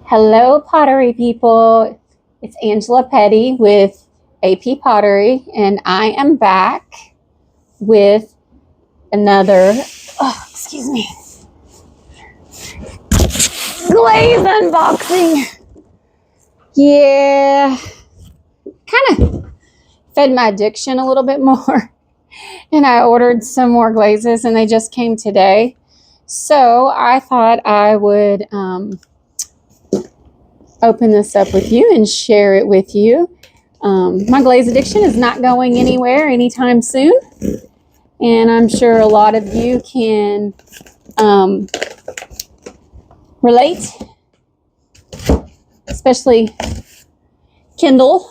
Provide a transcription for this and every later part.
Hello, Pottery people. It's Angela Petty with AP Pottery, and I am back with another, excuse me, glaze unboxing. Yeah, kind of fed my addiction a little bit more, and I ordered some more glazes, and they just came today. So I thought I would open this up with you and share it with you. My glaze addiction is not going anywhere anytime soon, and I'm sure a lot of you can relate, especially Kendall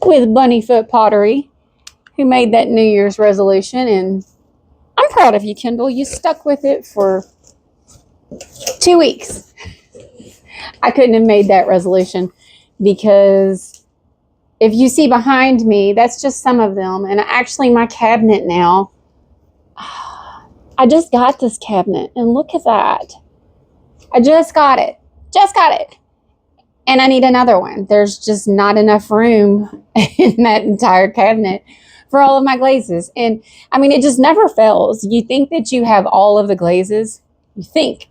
with Bunnyfoot Pottery, who made that New Year's resolution, and I'm proud of you, Kendall. You stuck with it for 2 weeks. I couldn't have made that resolution because if you see behind me, that's just some of them. And actually my cabinet now, I just got this cabinet and look at that. I just got it. And I need another one. There's just not enough room in that entire cabinet for all of my glazes. And I mean, it just never fails. You think that you have all of the glazes. You think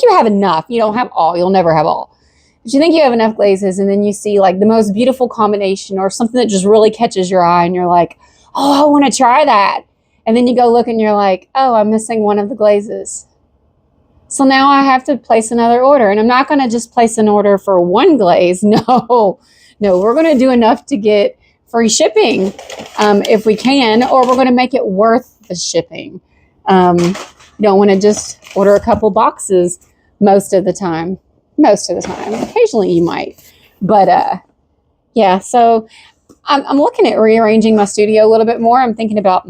you have enough. You don't have all. You'll never have all. But you think you have enough glazes, and then you see like the most beautiful combination or something that just really catches your eye, and you're like, oh, I want to try that. And then you go look and you're like, oh, I'm missing one of the glazes. So now I have to place another order. And I'm not going to just place an order for one glaze. No, we're going to do enough to get free shipping if we can, or we're going to make it worth the shipping. You don't want to just order a couple boxes most of the time. Occasionally you might. But yeah, so I'm looking at rearranging my studio a little bit more. I'm thinking about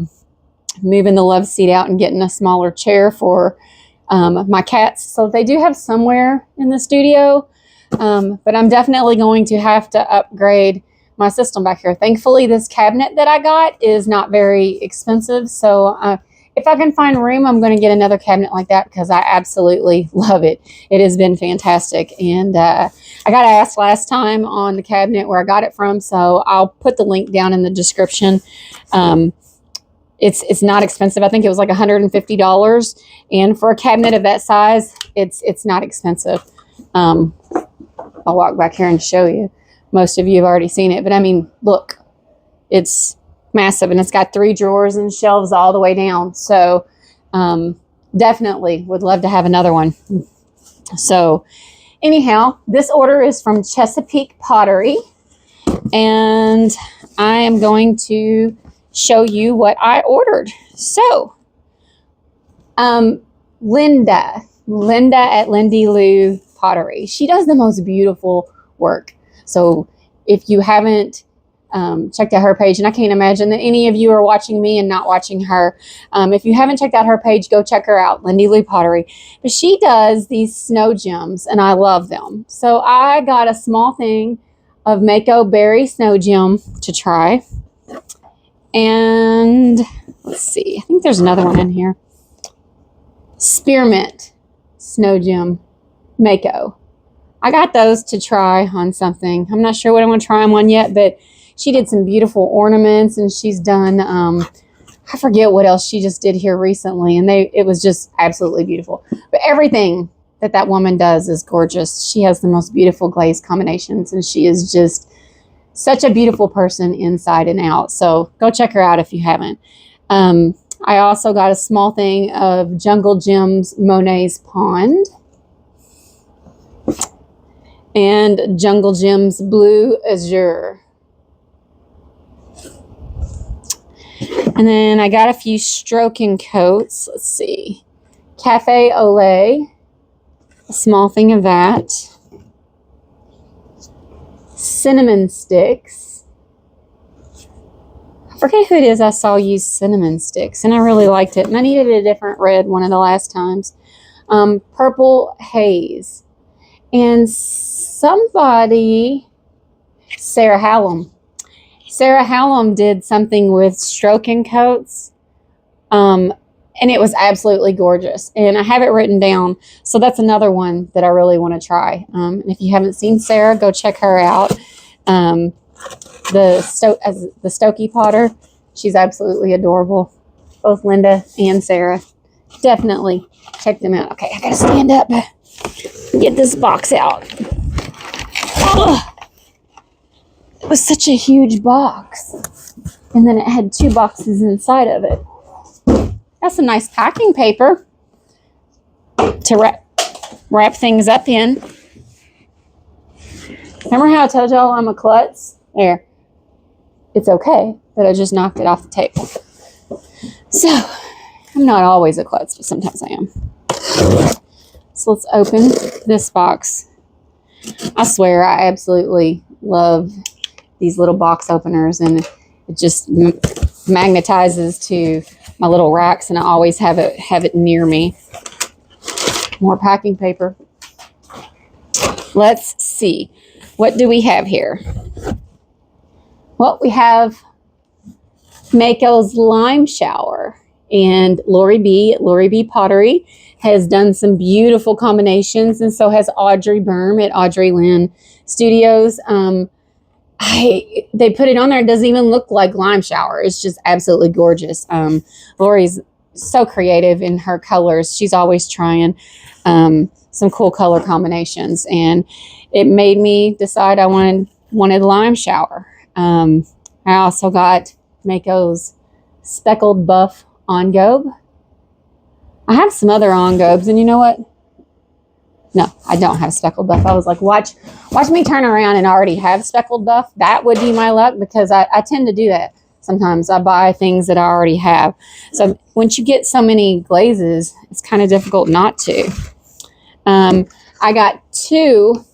moving the love seat out and getting a smaller chair for my cats, so they do have somewhere in the studio. But I'm definitely going to have to upgrade my system back here. Thankfully, this cabinet that I got is not very expensive, so if I can find room, I'm going to get another cabinet like that because I absolutely love it. It has been fantastic. And I got asked last time on the cabinet where I got it from, so I'll put the link down in the description. It's not expensive. I think it was like $150. And for a cabinet of that size, it's not expensive. I'll walk back here and show you. Most of you have already seen it. But I mean, look, it's massive, and it's got 3 drawers and shelves all the way down. So definitely would love to have another one. So anyhow, this order is from Chesapeake Pottery, and I am going to show you what I ordered. So Linda at Lindy Lou Pottery, she does the most beautiful work. So if you haven't checked out her page, and I can't imagine that any of you are watching me and not watching her. If you haven't checked out her page, go check her out, Lindy Lou Pottery. But she does these snow gems, and I love them. So I got a small thing of Mayco berry snow gem to try. And let's see, I think there's another one in here. Spearmint snow gem Mayco. I got those to try on something. I'm not sure what I want to try on one yet, but she did some beautiful ornaments, and she's done, I forget what else she just did here recently, and it was just absolutely beautiful. But everything that woman does is gorgeous. She has the most beautiful glaze combinations, and she is just such a beautiful person inside and out. So go check her out if you haven't. I also got a small thing of Jungle Gems Monet's Pond and Jungle Gems Blue Azure. And then I got a few stroking coats. Let's see. Cafe au lait, a small thing of that. Cinnamon sticks. I forget who it is I saw use cinnamon sticks, and I really liked it. And I needed a different red one of the last times. Purple haze. And somebody, Sarah Hallam did something with stroking coats. and it was absolutely gorgeous. And I have it written down. So that's another one that I really want to try. And if you haven't seen Sarah, go check her out. The Stokey Potter, she's absolutely adorable. Both Linda and Sarah. Definitely check them out. Okay, I gotta stand up and get this box out. Oh, it was such a huge box. And then it had 2 boxes inside of it. That's some nice packing paper to wrap things up in. Remember how I told y'all I'm a klutz? There. It's okay that I just knocked it off the table. So, I'm not always a klutz, but sometimes I am. So let's open this box. I swear I absolutely love these little box openers, and it just magnetizes to my little racks, and I always have it near me. More packing paper. Let's see. What do we have here? Well, we have Mayco's Lime Shower, and Lori B Pottery has done some beautiful combinations, and so has Audrey Berm at Audrey Lynn Studios. They put it on there. It doesn't even look like Lime Shower. It's just absolutely gorgeous. Lori's so creative in her colors. She's always trying some cool color combinations, and it made me decide I wanted Lime Shower. I also got Mayco's Speckled Buff engobe. I have some other engobes, and you know what? No, I don't have speckled buff. I was like, watch me turn around and already have speckled buff. That would be my luck, because I tend to do that. Sometimes I buy things that I already have. So once you get so many glazes, it's kind of difficult not to. I got two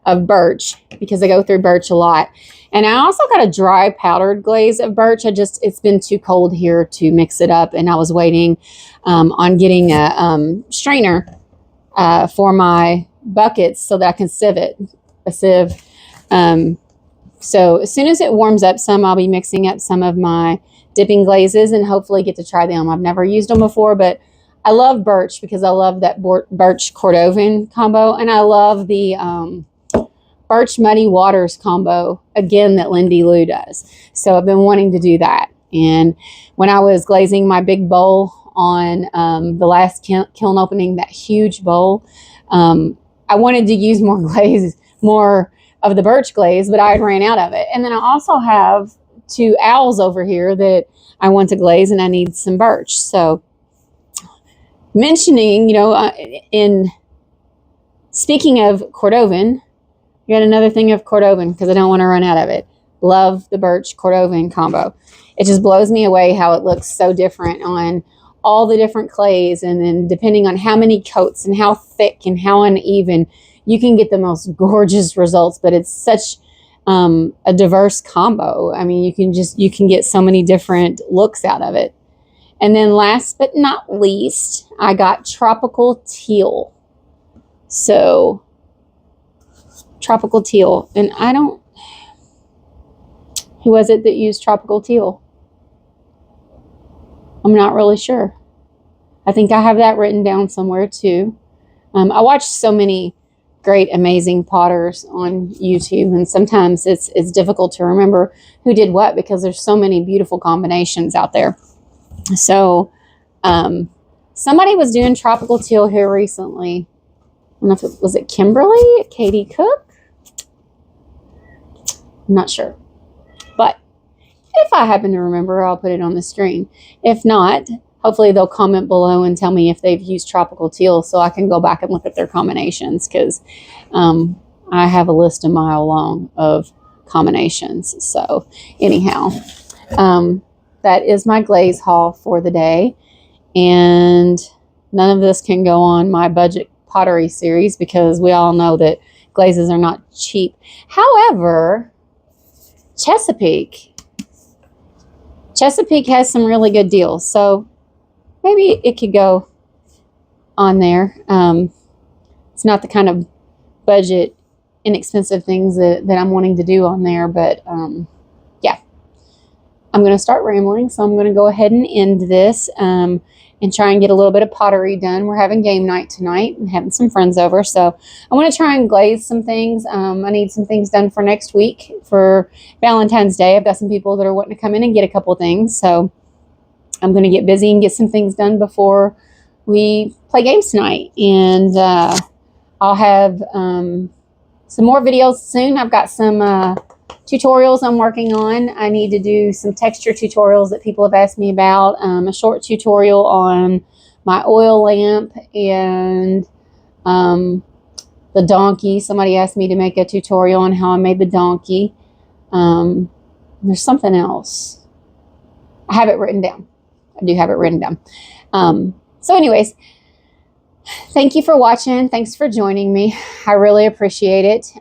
of birch, because I go through birch a lot. And I also got a dry powdered glaze of birch. It's been too cold here to mix it up, and I was waiting on getting a strainer for my buckets so that I can sieve it. A sieve. So as soon as it warms up some, I'll be mixing up some of my dipping glazes and hopefully get to try them. I've never used them before, but I love birch because I love that birch Cordovan combo, and I love the birch Muddy Waters combo, again, that Lindy Lou does. So I've been wanting to do that. And when I was glazing my big bowl on the last kiln opening, that huge bowl, I wanted to use more glaze, more of the birch glaze, but I had ran out of it. And then I also have 2 owls over here that I want to glaze, and I need some birch. So mentioning, in speaking of Cordovan, I got another thing of Cordovan because I don't want to run out of it. Love the birch Cordovan combo. It just blows me away how it looks so different on all the different clays, and then depending on how many coats and how thick and how uneven, you can get the most gorgeous results. But it's such a diverse combo. I mean, you can get so many different looks out of it. And then last but not least, I got Tropical Teal. So Tropical Teal, and who was it that used Tropical Teal? I'm not really sure. I think I have that written down somewhere too. I watch so many great, amazing potters on YouTube, and sometimes it's difficult to remember who did what because there's so many beautiful combinations out there. So somebody was doing Tropical Teal here recently. I don't know if was it Kimberly, Katie Cook? I'm not sure. But if I happen to remember, I'll put it on the screen. If not, hopefully they'll comment below and tell me if they've used Tropical Teal so I can go back and look at their combinations, because I have a list a mile long of combinations. So anyhow, that is my glaze haul for the day. And none of this can go on my budget pottery series because we all know that glazes are not cheap. However, Chesapeake has some really good deals, so maybe it could go on there. It's not the kind of budget, inexpensive things that I'm wanting to do on there, but yeah. I'm going to start rambling, so I'm going to go ahead and end this and try and get a little bit of pottery done. We're having game night tonight and having some friends over, so I want to try and glaze some things. I need some things done for next week for Valentine's Day. I've got some people that are wanting to come in and get a couple things, so I'm going to get busy and get some things done before we play games tonight. And I'll have some more videos soon. I've got some tutorials I'm working on. I need to do some texture tutorials that people have asked me about. A short tutorial on my oil lamp and the donkey. Somebody asked me to make a tutorial on how I made the donkey. There's something else. I have it written down. I do have it written down. So anyways, thank you for watching. Thanks for joining me. I really appreciate it.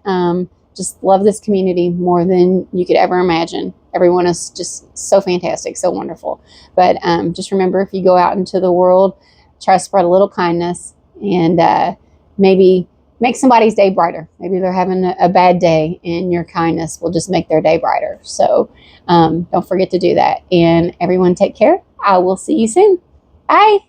Just love this community more than you could ever imagine. Everyone is just so fantastic, so wonderful. But just remember, if you go out into the world, try to spread a little kindness and maybe make somebody's day brighter. Maybe they're having a bad day and your kindness will just make their day brighter. So don't forget to do that. And everyone take care. I will see you soon. Bye.